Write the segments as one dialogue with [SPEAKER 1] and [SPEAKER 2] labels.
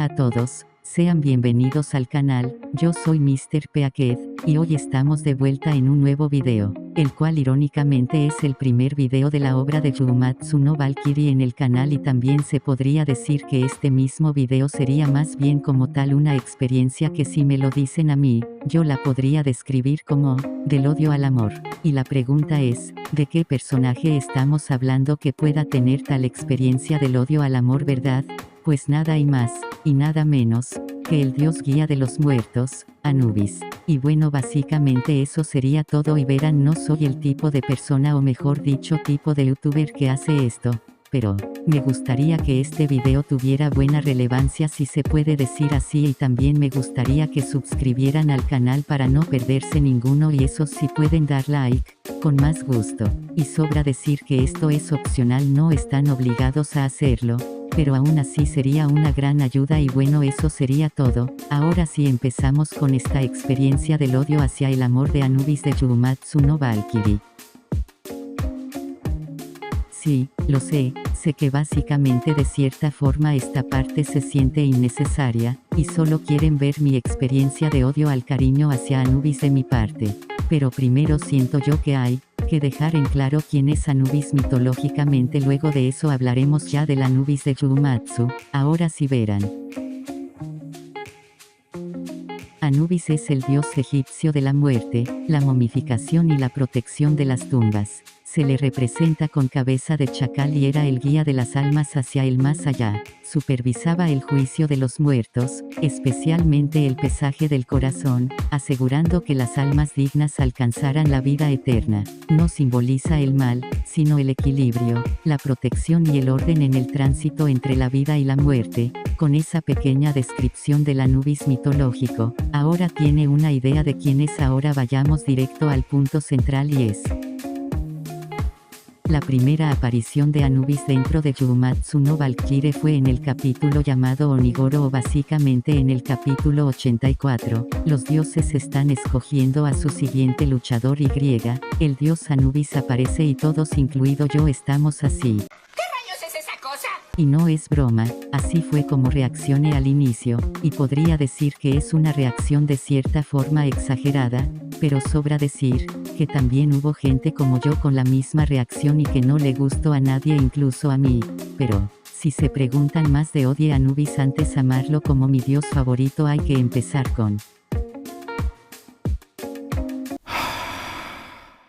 [SPEAKER 1] a todos, sean bienvenidos al canal, yo soy Mr. Peaked, y hoy estamos de vuelta en un nuevo video, el cual irónicamente es el primer video de la obra de Yuumatsu no Valkyrie en el canal, y también se podría decir que este mismo video sería más bien como tal una experiencia que, si me lo dicen a mí, yo la podría describir como, del odio al amor. Y la pregunta es, ¿de qué personaje estamos hablando que pueda tener tal experiencia del odio al amor, verdad? Pues nada y más, y nada menos, que el dios guía de los muertos, Anubis. Y bueno, básicamente eso sería todo, y verán, no soy el tipo de persona, o mejor dicho tipo de youtuber que hace esto, pero me gustaría que este video tuviera buena relevancia, si se puede decir así, y también me gustaría que suscribieran al canal para no perderse ninguno, y eso si pueden dar like, con más gusto. Y sobra decir que esto es opcional, no están obligados a hacerlo, pero aún así sería una gran ayuda. Y bueno, eso sería todo. Ahora sí empezamos con esta experiencia del odio hacia el amor de Anubis de Yuumatsu no Valkyrie. Sí, lo sé que básicamente de cierta forma esta parte se siente innecesaria, y solo quieren ver mi experiencia de odio al cariño hacia Anubis de mi parte. Pero primero siento yo que hay que dejar en claro quién es Anubis mitológicamente, luego de eso hablaremos ya del Anubis de Yuumatsu. Ahora sí verán. Anubis es el dios egipcio de la muerte, la momificación y la protección de las tumbas. Se le representa con cabeza de chacal y era el guía de las almas hacia el más allá. Supervisaba el juicio de los muertos, especialmente el pesaje del corazón, asegurando que las almas dignas alcanzaran la vida eterna. No simboliza el mal, sino el equilibrio, la protección y el orden en el tránsito entre la vida y la muerte. Con esa pequeña descripción del Anubis mitológico, ahora tiene una idea de quién es. Ahora vayamos directo al punto central, y es la primera aparición de Anubis dentro de Yuumatsu no Valkyrie fue en el capítulo llamado Onigoro, o básicamente en el capítulo 84, los dioses están escogiendo a su siguiente luchador, y el dios Anubis aparece y todos, incluido yo, estamos así. Y no es broma, así fue como reaccioné al inicio, y podría decir que es una reacción de cierta forma exagerada, pero sobra decir que también hubo gente como yo con la misma reacción y que no le gustó a nadie, incluso a mí. Pero si se preguntan más de odie a Anubis antes amarlo como mi dios favorito, hay que empezar con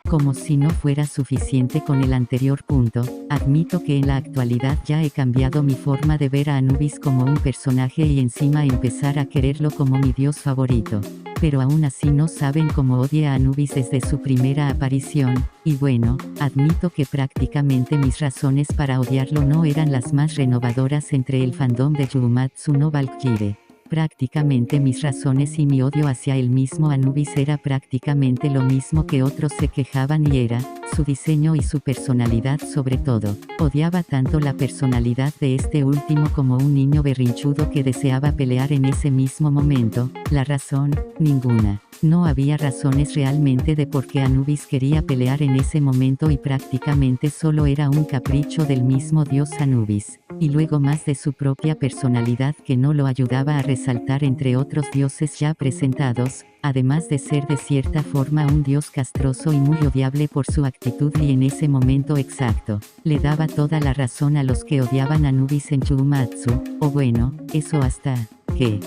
[SPEAKER 1] como si no fuera suficiente con el anterior punto, admito que en la actualidad ya he cambiado mi forma de ver a Anubis como un personaje y encima empezar a quererlo como mi dios favorito. Pero aún así no saben cómo odie a Anubis desde su primera aparición, y bueno, admito que prácticamente mis razones para odiarlo no eran las más renovadoras entre el fandom de Yuumatsu no Valkyrie. Prácticamente mis razones y mi odio hacia el mismo Anubis era prácticamente lo mismo que otros se quejaban, y era su diseño y su personalidad. Sobre todo, odiaba tanto la personalidad de este último como un niño berrinchudo que deseaba pelear en ese mismo momento. La razón, ninguna. No había razones realmente de por qué Anubis quería pelear en ese momento, y prácticamente solo era un capricho del mismo dios Anubis. Y luego más de su propia personalidad que no lo ayudaba a resaltar entre otros dioses ya presentados, además de ser de cierta forma un dios castroso y muy odiable por su actitud, y en ese momento exacto, le daba toda la razón a los que odiaban a Anubis en Yuumatsu, o bueno, eso hasta que...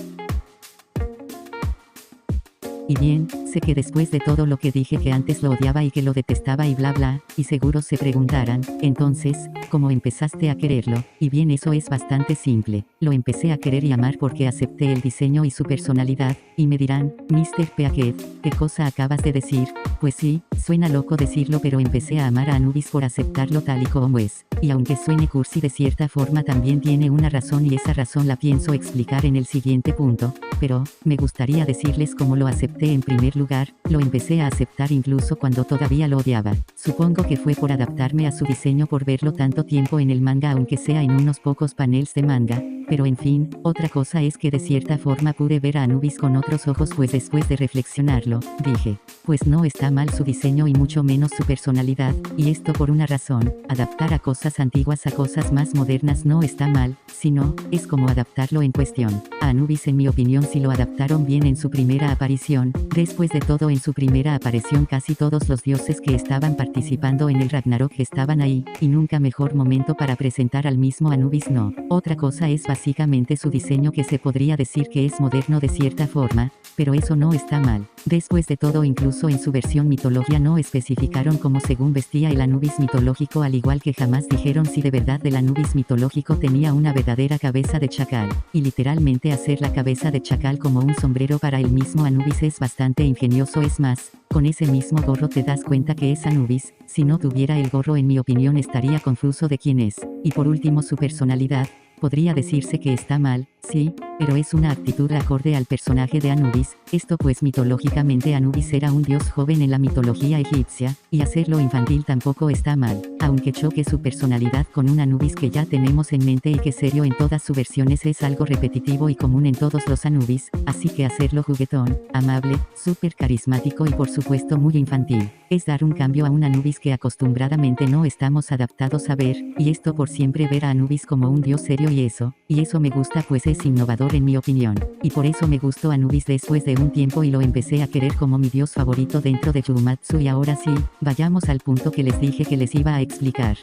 [SPEAKER 1] Y bien, sé que después de todo lo que dije que antes lo odiaba y que lo detestaba y bla bla, y seguro se preguntarán, entonces, ¿cómo empezaste a quererlo? Y bien, eso es bastante simple. Lo empecé a querer y amar porque acepté el diseño y su personalidad, y me dirán, Mr. Peaked, ¿qué cosa acabas de decir? Pues sí, suena loco decirlo, pero empecé a amar a Anubis por aceptarlo tal y como es. Y aunque suene cursi, de cierta forma también tiene una razón, y esa razón la pienso explicar en el siguiente punto, pero me gustaría decirles cómo lo acepté. En primer lugar, lo empecé a aceptar incluso cuando todavía lo odiaba. Supongo que fue por adaptarme a su diseño, por verlo tanto tiempo en el manga, aunque sea en unos pocos panels de manga, Pero en fin, otra cosa es que de cierta forma pude ver a Anubis con otros ojos, pues después de reflexionarlo, dije, pues no está mal su diseño y mucho menos su personalidad, y esto por una razón: adaptar a cosas antiguas a cosas más modernas no está mal, sino, es como adaptarlo en cuestión. A Anubis en mi opinión sí lo adaptaron bien en su primera aparición. Después de todo, en su primera aparición casi todos los dioses que estaban participando en el Ragnarok estaban ahí, y nunca mejor momento para presentar al mismo Anubis. No. Otra cosa es básicamente su diseño, que se podría decir que es moderno de cierta forma, pero eso no está mal. Después de todo, incluso en su versión mitología no especificaron cómo según vestía el Anubis mitológico, al igual que jamás dijeron si de verdad el Anubis mitológico tenía una verdadera cabeza de chacal, y literalmente hacer la cabeza de chacal como un sombrero para el mismo Anubis es bastante ingenioso. Es más, con ese mismo gorro te das cuenta que es Anubis. Si no tuviera el gorro, en mi opinión estaría confuso de quién es. Y por último, su personalidad. Podría decirse que está mal, sí, pero es una actitud acorde al personaje de Anubis. Esto pues mitológicamente Anubis era un dios joven en la mitología egipcia, y hacerlo infantil tampoco está mal, aunque choque su personalidad con un Anubis que ya tenemos en mente y que serio en todas sus versiones es algo repetitivo y común en todos los Anubis, así que hacerlo juguetón, amable, súper carismático y por supuesto muy infantil, es dar un cambio a un Anubis que acostumbradamente no estamos adaptados a ver, y esto por siempre ver a Anubis como un dios serio, y eso me gusta, pues es innovador en mi opinión, y por eso me gustó Anubis después de un tiempo y lo empecé a querer como mi dios favorito dentro de Jumatsu. Y ahora sí, vayamos al punto que les dije que les iba a explicar.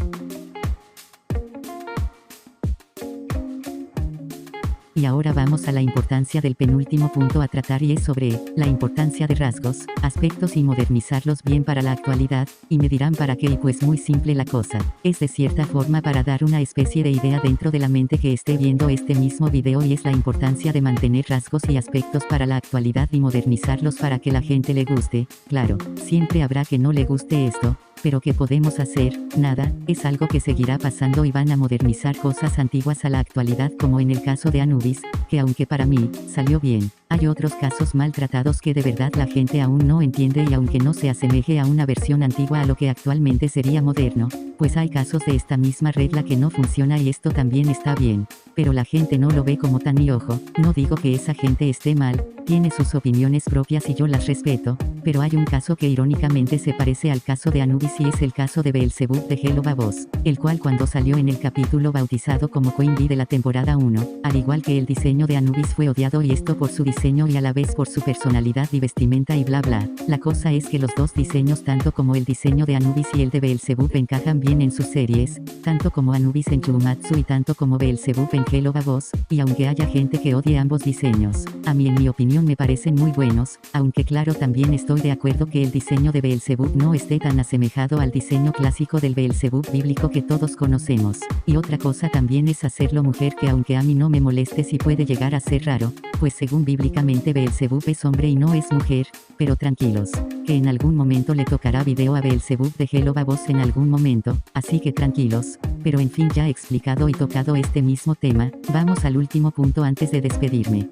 [SPEAKER 1] Y ahora vamos a la importancia del penúltimo punto a tratar, y es sobre la importancia de rasgos, aspectos y modernizarlos bien para la actualidad. Y me dirán para qué, y pues muy simple la cosa, es de cierta forma para dar una especie de idea dentro de la mente que esté viendo este mismo video, y es la importancia de mantener rasgos y aspectos para la actualidad y modernizarlos para que la gente le guste. Claro, siempre habrá que no le guste esto, pero ¿qué podemos hacer? Nada, es algo que seguirá pasando y van a modernizar cosas antiguas a la actualidad, como en el caso de Anubis, que aunque para mí salió bien, hay otros casos maltratados que de verdad la gente aún no entiende, y aunque no se asemeje a una versión antigua a lo que actualmente sería moderno, pues hay casos de esta misma regla que no funciona, y esto también está bien, pero la gente no lo ve como tan. Y ojo, no digo que esa gente esté mal, tiene sus opiniones propias y yo las respeto, pero hay un caso que irónicamente se parece al caso de Anubis, y es el caso de Beelzebub de Hello Babos, el cual cuando salió en el capítulo bautizado como Queen Bee de la temporada 1, al igual que el diseño de Anubis fue odiado, y esto por su diseño y a la vez por su personalidad y vestimenta y bla bla. La cosa es que los dos diseños, tanto como el diseño de Anubis y el de Beelzebub, encajan bien en sus series, tanto como Anubis en Jumatsu y tanto como Beelzebub en Hello Babos, y aunque haya gente que odie ambos diseños, a mí en mi opinión me parecen muy buenos, aunque claro, también estoy de acuerdo que el diseño de Beelzebub no esté tan asemejado al diseño clásico del Beelzebub bíblico que todos conocemos. Y otra cosa también es hacerlo mujer, que aunque a mí no me moleste, sí puede llegar a ser raro, pues según bíblicamente Beelzebub es hombre y no es mujer, pero tranquilos, que en algún momento le tocará video a Beelzebub de Hello Babos en algún momento, así que tranquilos. Pero en fin, ya explicado y tocado este mismo tema, vamos al último punto antes de despedirme.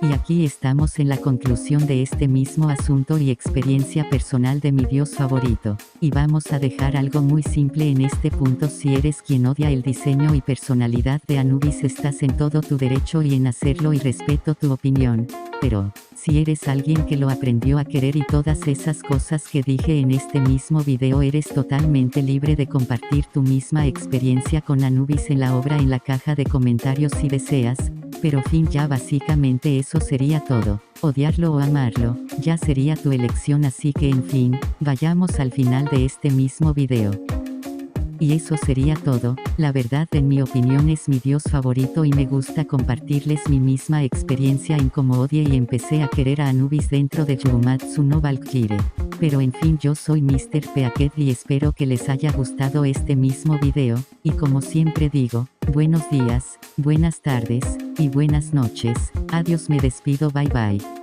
[SPEAKER 1] Y aquí estamos en la conclusión de este mismo asunto y experiencia personal de mi dios favorito. Y vamos a dejar algo muy simple en este punto: si eres quien odia el diseño y personalidad de Anubis, estás en todo tu derecho y en hacerlo, y respeto tu opinión. Pero, si eres alguien que lo aprendió a querer y todas esas cosas que dije en este mismo video, eres totalmente libre de compartir tu misma experiencia con Anubis en la obra en la caja de comentarios si deseas. Pero fin, ya básicamente eso sería todo. Odiarlo o amarlo, ya sería tu elección, así que en fin, vayamos al final de este mismo video. Y eso sería todo. La verdad, en mi opinión es mi dios favorito y me gusta compartirles mi misma experiencia en cómo odié y empecé a querer a Anubis dentro de Jumatsu no Valkyrie. Pero en fin, yo soy Mr. Peaked y espero que les haya gustado este mismo video, y como siempre digo, buenos días, buenas tardes, y buenas noches. Adiós, me despido, bye bye.